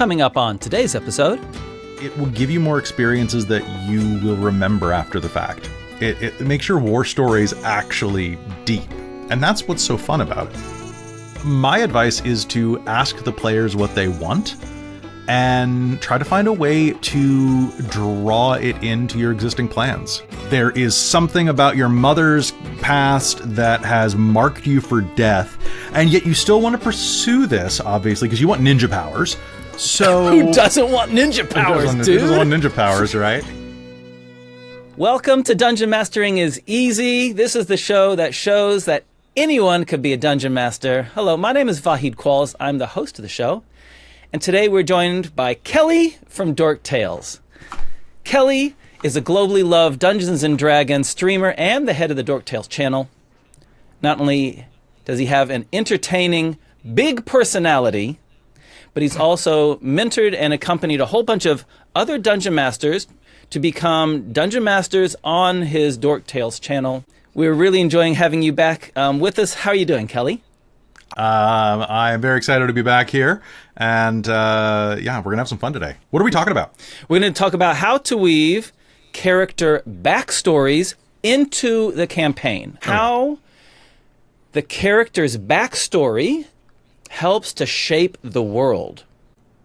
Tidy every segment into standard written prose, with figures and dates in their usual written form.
Coming up on today's episode, it will give you more experiences that you will remember after the fact. It makes your war stories actually deep, and that's what's so fun about it. My advice is to ask the players what they want and try to find a way to draw it into your existing plans. There is something about your mother's past that has marked you for death, and yet you still want to pursue this, obviously, because you want ninja powers. So who doesn't want ninja powers, dude? Who doesn't want ninja powers, right? Welcome to Dungeon Mastering is Easy. This is the show that shows that anyone could be a dungeon master. Hello, my name is Vahid Qualls. I'm the host of the show. And today we're joined by Kelly from Dork Tales. Kelly is a globally loved Dungeons & Dragons streamer and the head of the Dork Tales channel. Not only does he have an entertaining, big personality, but he's also mentored and accompanied a whole bunch of other dungeon masters to become dungeon masters on his Dork Tales channel. We're really enjoying having you back with us. How are you doing, Kelly? I'm very excited to be back here, and yeah, we're gonna have some fun today. What are we talking about? We're going to talk about how to weave character backstories into the campaign. How the character's backstory helps to shape the world.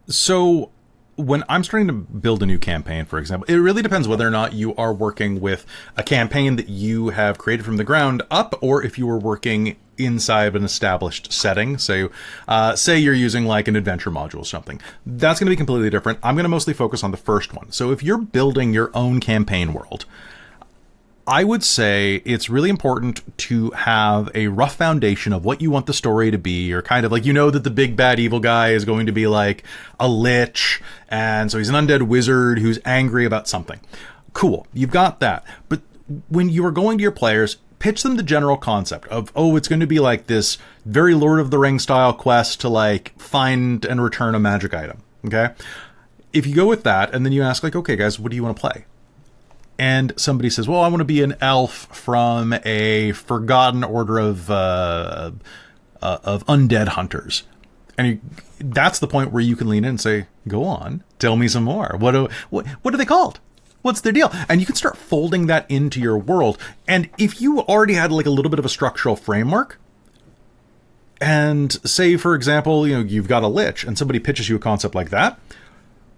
So when I'm starting to build a new campaign, for example, it really depends whether or not you are working with a campaign that you have created from the ground up, or if you are working inside of an established setting. So say you're using like an adventure module or something. That's going to be completely different. I'm going to mostly focus on the first one. So if you're building your own campaign world, I would say it's really important to have a rough foundation of what you want the story to be, or kind of like, you know, that the big bad evil guy is going to be like a lich, and so he's an undead wizard who's angry about something. Cool, you've got that. But when you are going to your players, pitch them the general concept of, oh, it's going to be like this very Lord of the Rings style quest to like find and return a magic item, okay? If you go with that, and then you ask like, okay guys, what do you want to play? And somebody says, well, I want to be an elf from a forgotten order of undead hunters. And that's the point where you can lean in and say, go on, tell me some more. What are they called? What's their deal? And you can start folding that into your world. And if you already had like a little bit of a structural framework, and say, for example, you know, you've got a lich and somebody pitches you a concept like that,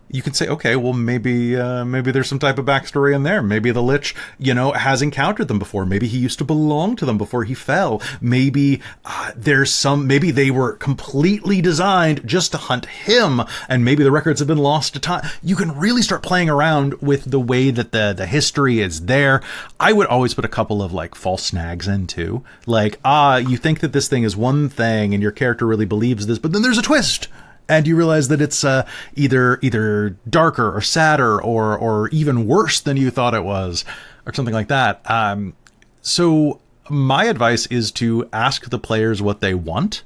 you can say, okay, well, maybe there's some type of backstory in there. Maybe the lich, you know, has encountered them before. Maybe he used to belong to them before he fell. Maybe maybe they were completely designed just to hunt him, and maybe the records have been lost to time. You can really start playing around with the way that the history is there. I would always put a couple of like false snags in too. Like, you think that this thing is one thing and your character really believes this, but then there's a twist. And you realize that it's either darker or sadder or even worse than you thought it was, or something like that. So my advice is to ask the players what they want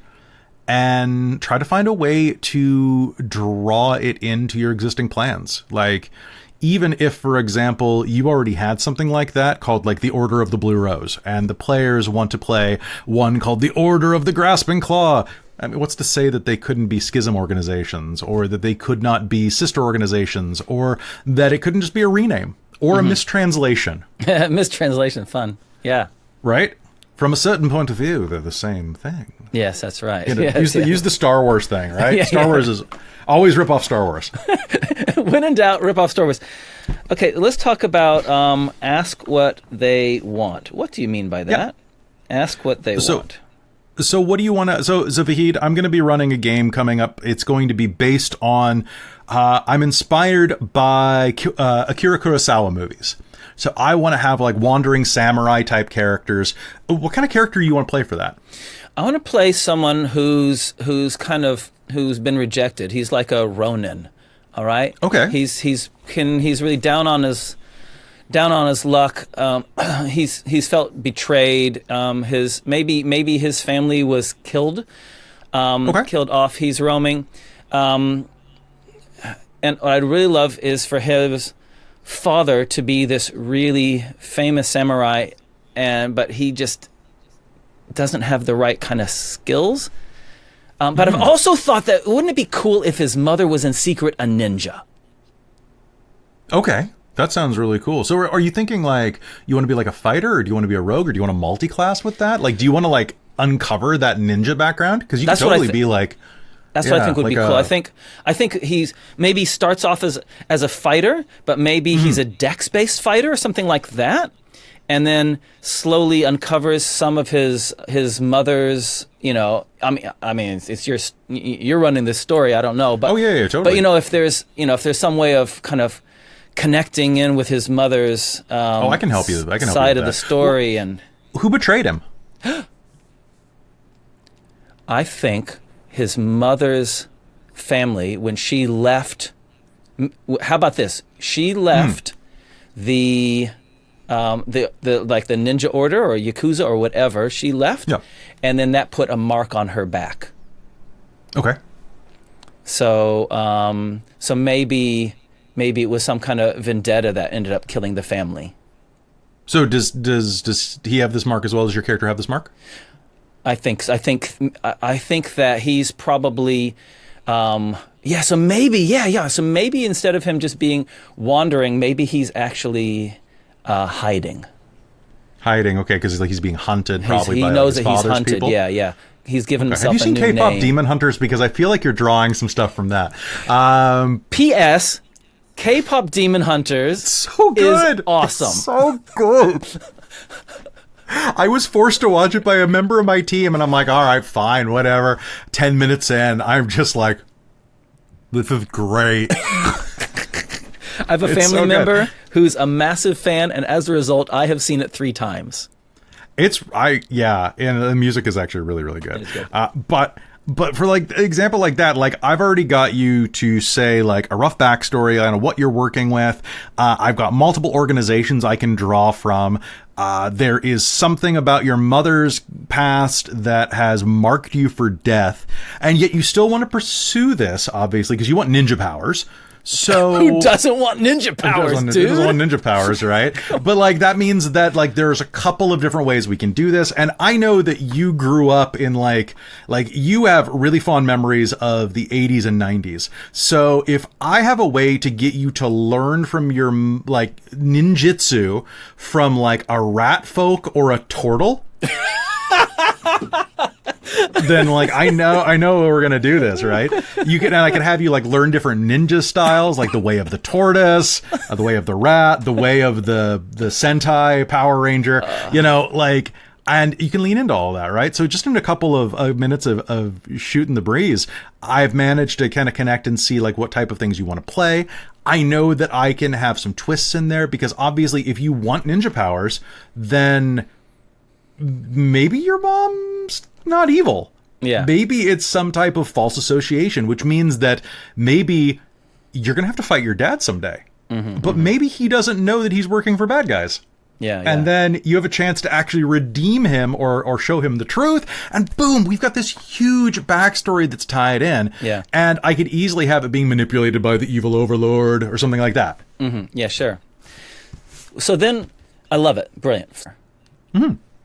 and try to find a way to draw it into your existing plans. Like, even if, for example, you already had something like that called like the Order of the Blue Rose, and the players want to play one called the Order of the Grasping Claw. I mean, what's to say that they couldn't be schism organizations, or that they could not be sister organizations, or that it couldn't just be a rename or a mistranslation? Mistranslation, fun. Yeah. Right? From a certain point of view, they're the same thing. Yes, that's right. You know, use the Star Wars thing, right? Star Wars is always rip off Star Wars. When in doubt, rip off Star Wars. Okay, let's talk about ask what they want. What do you mean by that? Yeah. Ask what they want. So what do you want to... So, Vahid, I'm going to be running a game coming up. It's going to be based on... I'm inspired by Akira Kurosawa movies. So I want to have like wandering samurai type characters. What kind of character do you want to play for that? I want to play someone who's been rejected. He's like a Ronin. All right? Okay. He's really down on his luck. He's felt betrayed. Maybe his family was killed. Killed off. He's roaming. And what I'd really love is for his father to be this really famous samurai, but he just doesn't have the right kind of skills. But I've also thought that wouldn't it be cool if his mother was in secret a ninja? Okay. That sounds really cool. So are you thinking like you want to be like a fighter, or do you want to be a rogue, or do you want to multi-class with that? Like, do you want to like uncover that ninja background? Because you could totally be like... That's what I think would be cool. I think he's maybe starts off as a fighter, but maybe he's a dex-based fighter or something like that, and then slowly uncovers some of his mother's. You know, I mean, it's you're running this story. I don't know, but totally. But if there's some way of kind of connecting in with his mother's I can help you. Side of the story. And who betrayed him? I think his mother's family, when she left. How about this? She left the ninja order or yakuza or whatever. She left, and then that put a mark on her back. Okay. So maybe it was some kind of vendetta that ended up killing the family. So does he have this mark as well? Does your character have this mark? I think that he's probably so maybe instead of him just being wandering, maybe he's actually hiding. Okay, because he's being hunted probably he by knows his that he's father's hunted. people. Yeah. He's given himself Have you a seen new K-pop name. Demon Hunters? Because I feel like you're drawing some stuff from that. P.S. K-pop Demon Hunters so good. Is awesome. It's so good. I was forced to watch it by a member of my team, and I'm like, all right, fine, whatever. 10 minutes in, I'm just like, this is great. I have a family member who's a massive fan, and as a result, I have seen it 3 times. And the music is actually really, really good. It is good. But for like an example like that, like I've already got you to say like a rough backstory on what you're working with. I've got multiple organizations I can draw from. There is something about your mother's past that has marked you for death, and yet you still want to pursue this, obviously, because you want ninja powers. So who doesn't want ninja powers, dude? Who doesn't want ninja powers, right? But like that means that like there's a couple of different ways we can do this, and I know that you grew up in like you have really fond memories of the 80s and 90s. So if I have a way to get you to learn from your like ninjutsu from like a rat folk or a turtle, then like I know we're gonna do this, right? I can have you like learn different ninja styles, like the way of the tortoise, the way of the rat, the way of the Sentai Power Ranger, and you can lean into all that, right? So just in a couple of minutes of shooting the breeze, I've managed to kind of connect and see like what type of things you want to play. I know that I can have some twists in there because obviously if you want ninja powers, then maybe your mom's not evil. Yeah. Maybe it's some type of false association, which means that maybe you're going to have to fight your dad someday. But maybe he doesn't know that he's working for bad guys. Yeah. And then you have a chance to actually redeem him or show him the truth. And boom, we've got this huge backstory that's tied in. Yeah. And I could easily have it being manipulated by the evil overlord or something like that. Yeah, sure. So then, I love it. Brilliant.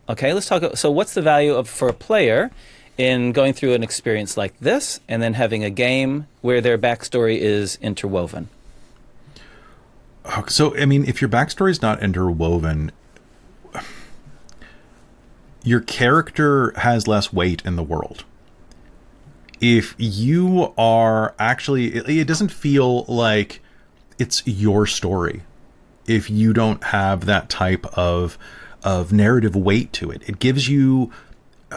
Okay, let's talk. So what's the value for a player in going through an experience like this and then having a game where their backstory is interwoven? So, I mean, if your backstory is not interwoven, your character has less weight in the world. If you are actually, it doesn't feel like it's your story if you don't have that type of narrative weight to it. It gives you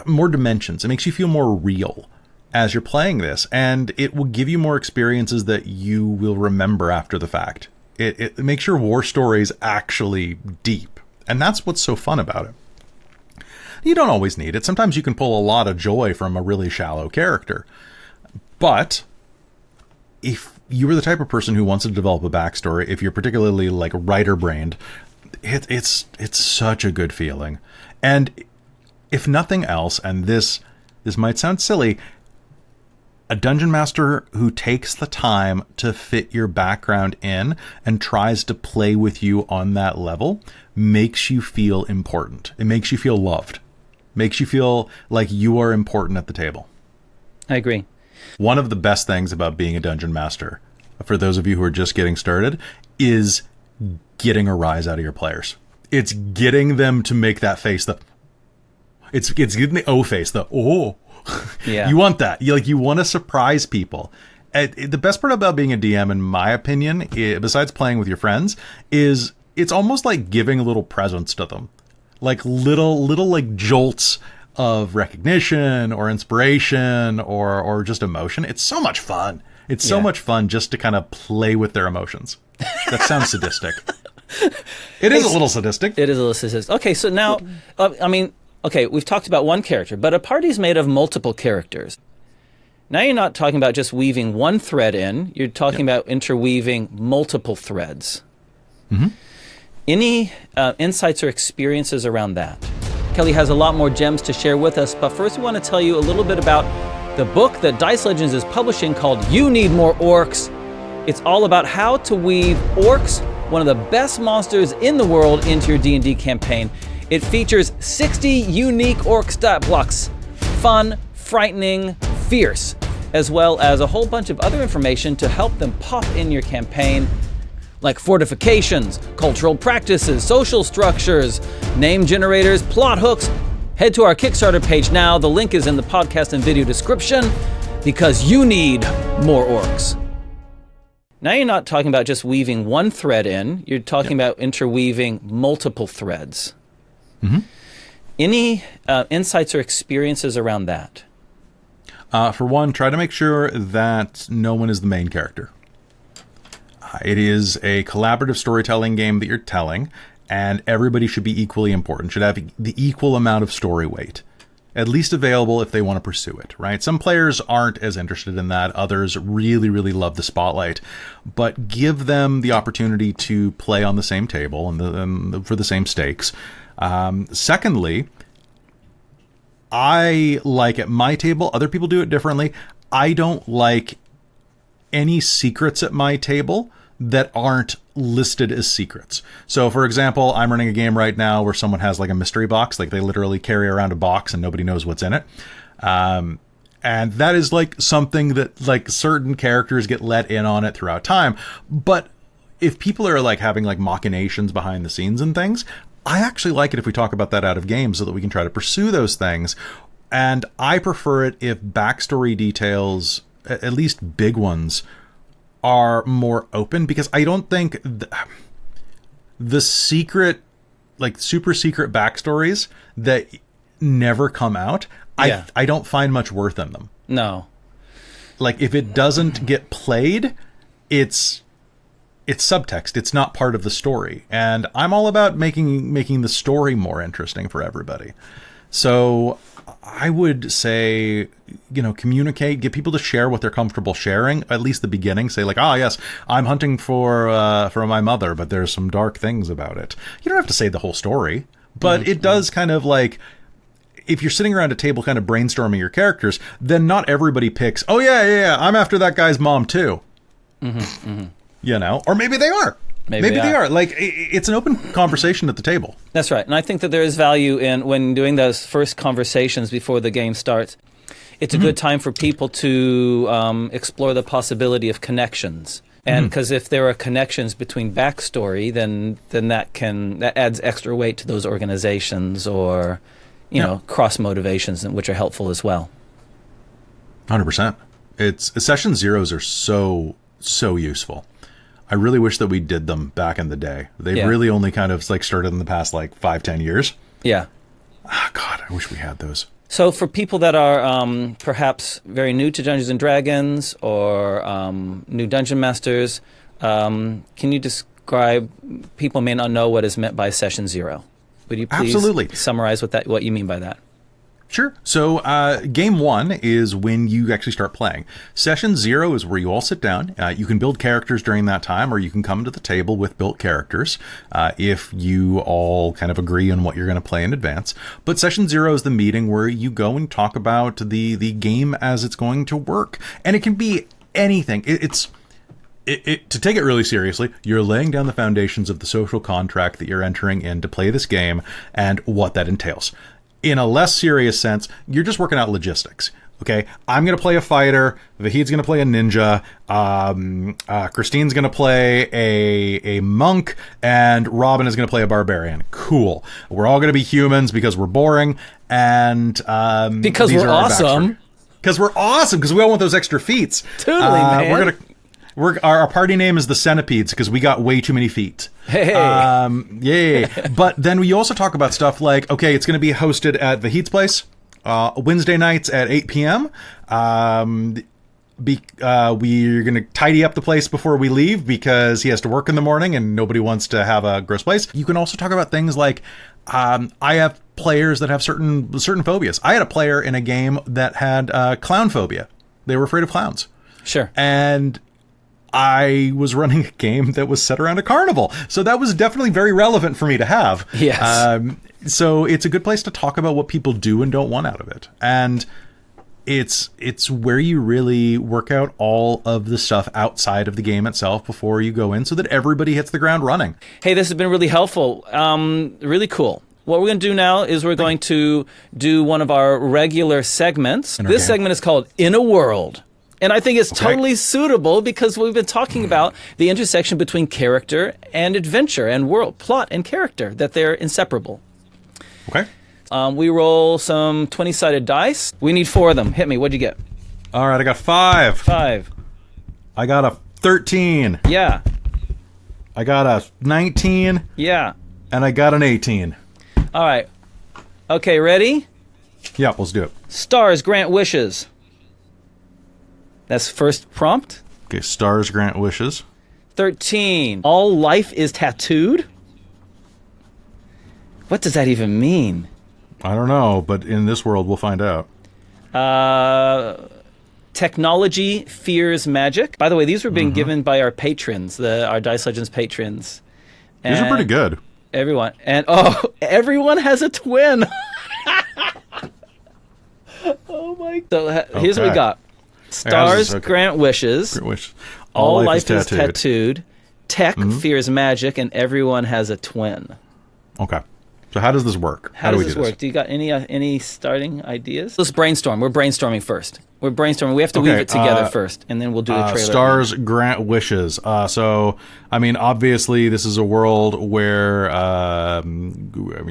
more dimensions. It makes you feel more real as you're playing this, and it will give you more experiences that you will remember after the fact. It makes your war stories actually deep, and that's what's so fun about it. You don't always need it. Sometimes you can pull a lot of joy from a really shallow character. But if you were the type of person who wants to develop a backstory, if you're particularly like writer-brained, it's such a good feeling. And if nothing else, and this might sound silly, a dungeon master who takes the time to fit your background in and tries to play with you on that level makes you feel important. It makes you feel loved. Makes you feel like you are important at the table. I agree. One of the best things about being a dungeon master, for those of you who are just getting started, is getting a rise out of your players. It's getting them to make that face, it's getting the O face, Yeah. You want that. You want to surprise people. The best part about being a DM, in my opinion, besides playing with your friends, is it's almost like giving little presents to them. Like little like jolts of recognition or inspiration or just emotion. It's so much fun. It's so much fun just to kind of play with their emotions. That sounds sadistic. It is a little sadistic. It is a little sadistic. Okay, so now, we've talked about one character, but a party's made of multiple characters. Now you're not talking about just weaving one thread in. You're talking about interweaving multiple threads. Mm-hmm. Any insights or experiences around that? Kelly has a lot more gems to share with us, but first we want to tell you a little bit about the book that Dice Legenz is publishing called You Need More Orcs. It's all about how to weave orcs, one of the best monsters in the world, into your D&D campaign. It features 60 unique orc stat blocks, fun, frightening, fierce, as well as a whole bunch of other information to help them pop in your campaign, like fortifications, cultural practices, social structures, name generators, plot hooks. Head to our Kickstarter page now. The link is in the podcast and video description, because you need more orcs. Now you're not talking about just weaving one thread in. You're talking about interweaving multiple threads. Mm-hmm. Any insights or experiences around that? For one, try to make sure that no one is the main character. It is a collaborative storytelling game that you're telling, and everybody should be equally important, should have the equal amount of story weight, at least available if they want to pursue it, right? Some players aren't as interested in that. Others really, really love the spotlight, but give them the opportunity to play on the same table and for the same stakes. Secondly, I like at my table, other people do it differently. I don't like any secrets at my table that aren't listed as secrets. So for example, I'm running a game right now where someone has like a mystery box, like they literally carry around a box and nobody knows what's in it. And that is like something that like certain characters get let in on it throughout time. But if people are like having like machinations behind the scenes and things, I actually like it if we talk about that out of game so that we can try to pursue those things. And I prefer it if backstory details, at least big ones, are more open, because I don't think the secret, like super secret backstories that never come out, I don't find much worth in them. No. Like if it doesn't get played, it's subtext. It's not part of the story. And I'm all about making the story more interesting for everybody. So I would say, communicate, get people to share what they're comfortable sharing, at least the beginning. Say like, yes, I'm hunting for my mother, but there's some dark things about it. You don't have to say the whole story, but it does kind of like, if you're sitting around a table kind of brainstorming your characters, then not everybody picks, I'm after that guy's mom too. Or maybe they are. Maybe they are. Like, it's an open conversation at the table. That's right. And I think that there is value in when doing those first conversations before the game starts. It's a good time for people to explore the possibility of connections. And because if there are connections between backstory, then that adds extra weight to those organizations, or, cross motivations, which are helpful as well. 100%. Session zeros are so useful. I really wish that we did them back in the day. They've really only kind of like started in the past like 5-10 years. Yeah. God, I wish we had those. So for people that are perhaps very new to Dungeons & Dragons or new Dungeon Masters, can you describe, people may not know what is meant by Session Zero. Would you please summarize what you mean by that? Sure. So game 1 is when you actually start playing. Session 0 is where you all sit down. You can build characters during that time, or you can come to the table with built characters if you all kind of agree on what you're going to play in advance. But Session 0 is the meeting where you go and talk about the game as it's going to work. And it can be anything. To take it really seriously, you're laying down the foundations of the social contract that you're entering in to play this game and what that entails. In a less serious sense, you're just working out logistics. Okay, I'm going to play a fighter. Vahid's going to play a ninja. Christine's going to play a monk. And Robin is going to play a barbarian. Cool. We're all going to be humans because we're boring. And because we're awesome. Because we're awesome. Because we all want those extra feats. Totally, man. Our party name is the Centipedes because we got way too many feet. Hey. Yay. But then we also talk about stuff like, okay, it's going to be hosted at Vahid's place. Wednesday nights at 8 p.m. We're going to tidy up the place before we leave because he has to work in the morning and nobody wants to have a gross place. You can also talk about things like I have players that have certain phobias. I had a player in a game that had clown phobia. They were afraid of clowns. Sure. And I was running a game that was set around a carnival. So that was definitely very relevant for me to have. Yes. So it's a good place to talk about what people do and don't want out of it. And it's where you really work out all of the stuff outside of the game itself before you go in so that everybody hits the ground running. Hey, this has been really helpful. Really cool. What we're going to do now is we're going to do one of our regular segments. This segment is called In a World. And I think it's totally suitable because we've been talking about the intersection between character and adventure and world, plot and character, that they're inseparable. Okay. We roll some 20-sided dice. We need 4 of them. Hit me. What'd you get? All right, I got 5. 5. I got a 13. Yeah. I got a 19. Yeah. And I got an 18. All right. Okay, ready? Yeah, let's do it. Stars grant wishes. That's first prompt. Okay, stars grant wishes. 13. All life is tattooed? What does that even mean? I don't know, but in this world, we'll find out. Technology fears magic. By the way, these were being given by our patrons, our Dice Legenz patrons. These are pretty good. Everyone. And, everyone has a twin. Oh, my. So here's what we got. Stars grant wishes. All life is tattooed. Tech fears magic, and everyone has a twin. Okay. So how does this work? How does this work? Do you got any starting ideas? Let's brainstorm. We're brainstorming first. We're brainstorming. We have to weave it together first, and then we'll do the trailer. Stars grant wishes. So, I mean, obviously, this is a world where,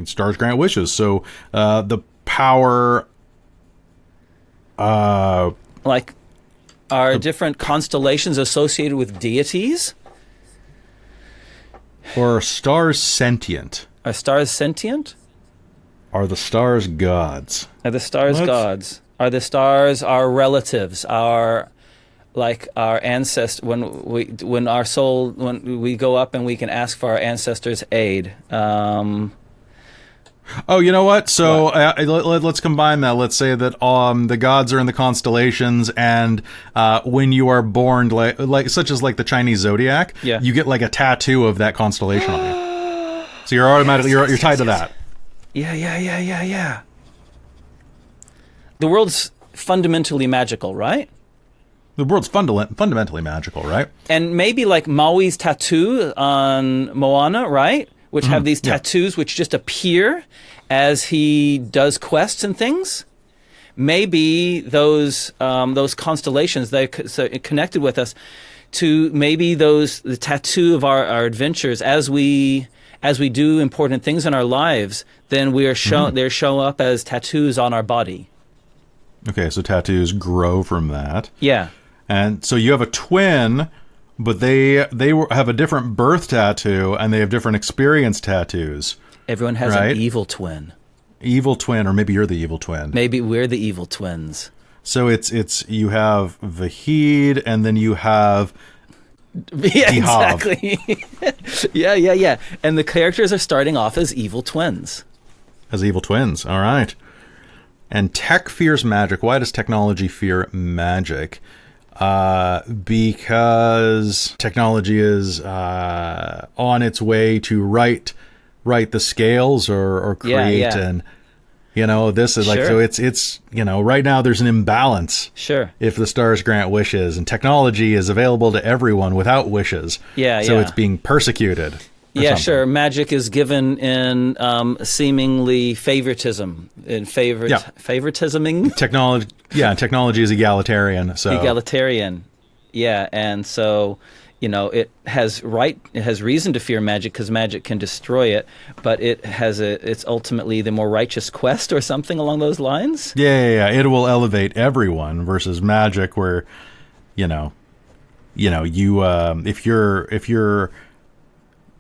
stars grant wishes. So, the power... like, are different constellations associated with deities? Or are stars sentient? Are stars sentient? Are the stars gods? Are the stars gods? Are the stars our relatives? Our ancestors? When we go up and we can ask for our ancestors' aid. Oh, you know what? So let's combine that. Let's say that the gods are in the constellations, and when you are born, like such as like the Chinese zodiac, you get like a tattoo of that constellation on you. So you're automatically you're tied to that. Yeah. The world's fundamentally magical, right? The world's fundamentally magical, right? And maybe like Maui's tattoo on Moana, right? Which have these tattoos which just appear as he does quests and things. Maybe those constellations they connected with us to maybe the tattoo of our adventures as we do important things in our lives. Then we are they show up as tattoos on our body. Okay, so tattoos grow from that. Yeah, and so you have a twin. But they have a different birth tattoo, and they have different experience tattoos. Everyone has an evil twin. Evil twin, or maybe you're the evil twin. Maybe we're the evil twins. So it's you have Vahid, and then you have exactly. Yeah. And the characters are starting off as evil twins. As evil twins, all right. And tech fears magic. Why does technology fear magic? Because technology is on its way to write the scales or create and this is like so it's right now there's an imbalance. Sure. If the stars grant wishes and technology is available to everyone without wishes. So it's being persecuted. Yeah, sure. Magic is given in seemingly favoritism. in favoritisming. Technology is egalitarian. So Egalitarian. Yeah, and so, it has reason to fear magic because magic can destroy it, but it's ultimately the more righteous quest or something along those lines. Yeah. It will elevate everyone versus magic, where, you if you're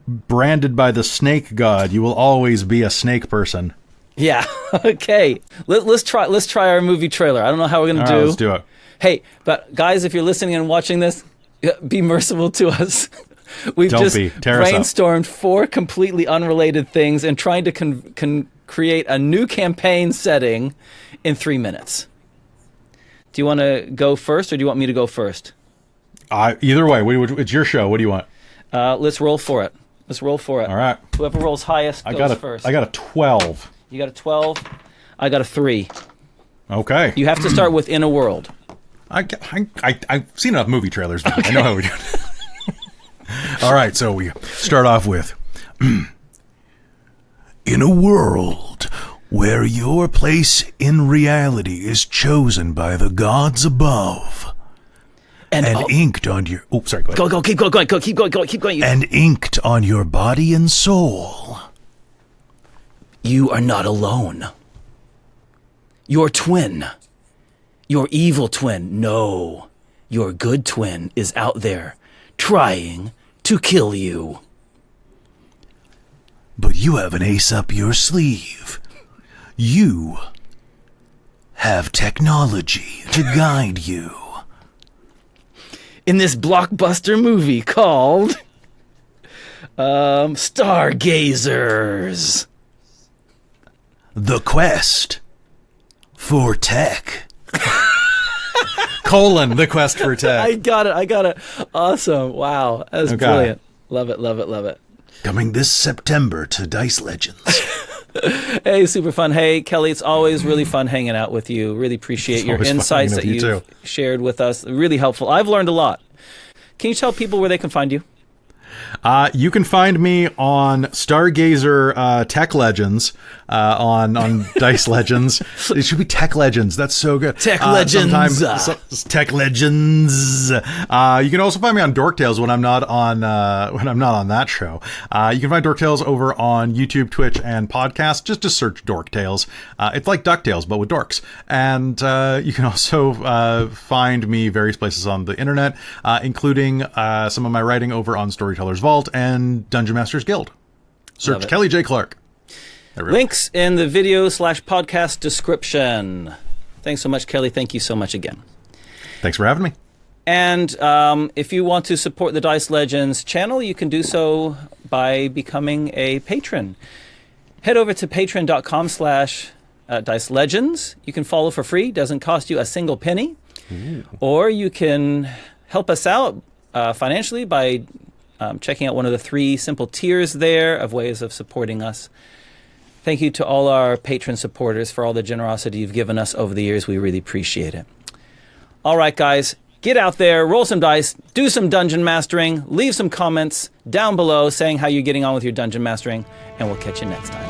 branded by the snake god, you will always be a snake person. Yeah. Okay. Let's try our movie trailer. I don't know how we're gonna do. Let's do it. Hey, but guys, if you're listening and watching this, be merciful to us. We've just brainstormed 4 completely unrelated things and trying to create a new campaign setting in 3 minutes. Do you want to go first, or do you want me to go first? Either way, it's your show. What do you want? Let's roll for it. All right. Whoever rolls highest goes first. I got a 12. You got a 12. I got a 3. Okay. You have to start with in a world. I've seen enough movie trailers. Okay. I know how we do it. All right, so we start off with in a world where your place in reality is chosen by the gods above and inked on your... Oh, sorry, go ahead. Go, keep going. And inked on your body and soul. You are not alone. Your twin... Your evil twin, no. Your good twin is out there, trying to kill you. But you have an ace up your sleeve. You have technology to guide you. In this blockbuster movie called... Stargazers. The quest for tech. The quest for tech. I got it. Awesome. Wow. That was brilliant. Love it. Coming this September to Dice Legenz. Hey, super fun. Hey, Kelly, it's always really fun hanging out with you. Really appreciate your insights that you've shared with us. Really helpful. I've learned a lot. Can you tell people where they can find you? You can find me on Stargazer Tech Legends on Dice Legenz. It should be Tech Legends. That's so good. Tech Legends. Tech Legends. You can also find me on Dork Tales when I'm not on that show. You can find Dork Tales over on YouTube, Twitch, and podcast. Just search Dork Tales. It's like DuckTales but with dorks. And you can also find me various places on the internet, including some of my writing over on Storyteller's Vault and Dungeon Masters Guild. Search Kelly J. Clark. Links in the video/podcast description. Thanks so much, Kelly. Thank you so much again. Thanks for having me. And if you want to support the Dice Legenz channel, you can do so by becoming a patron. Head over to patreon.com/Dice Legenz. You can follow for free. Doesn't cost you a single penny. Ooh. Or you can help us out financially by checking out one of the 3 simple tiers there of ways of supporting us. Thank you to all our patron supporters for all the generosity you've given us over the years. We really appreciate it. All right, guys, get out there, roll some dice, do some dungeon mastering, leave some comments down below saying how you're getting on with your dungeon mastering, and we'll catch you next time.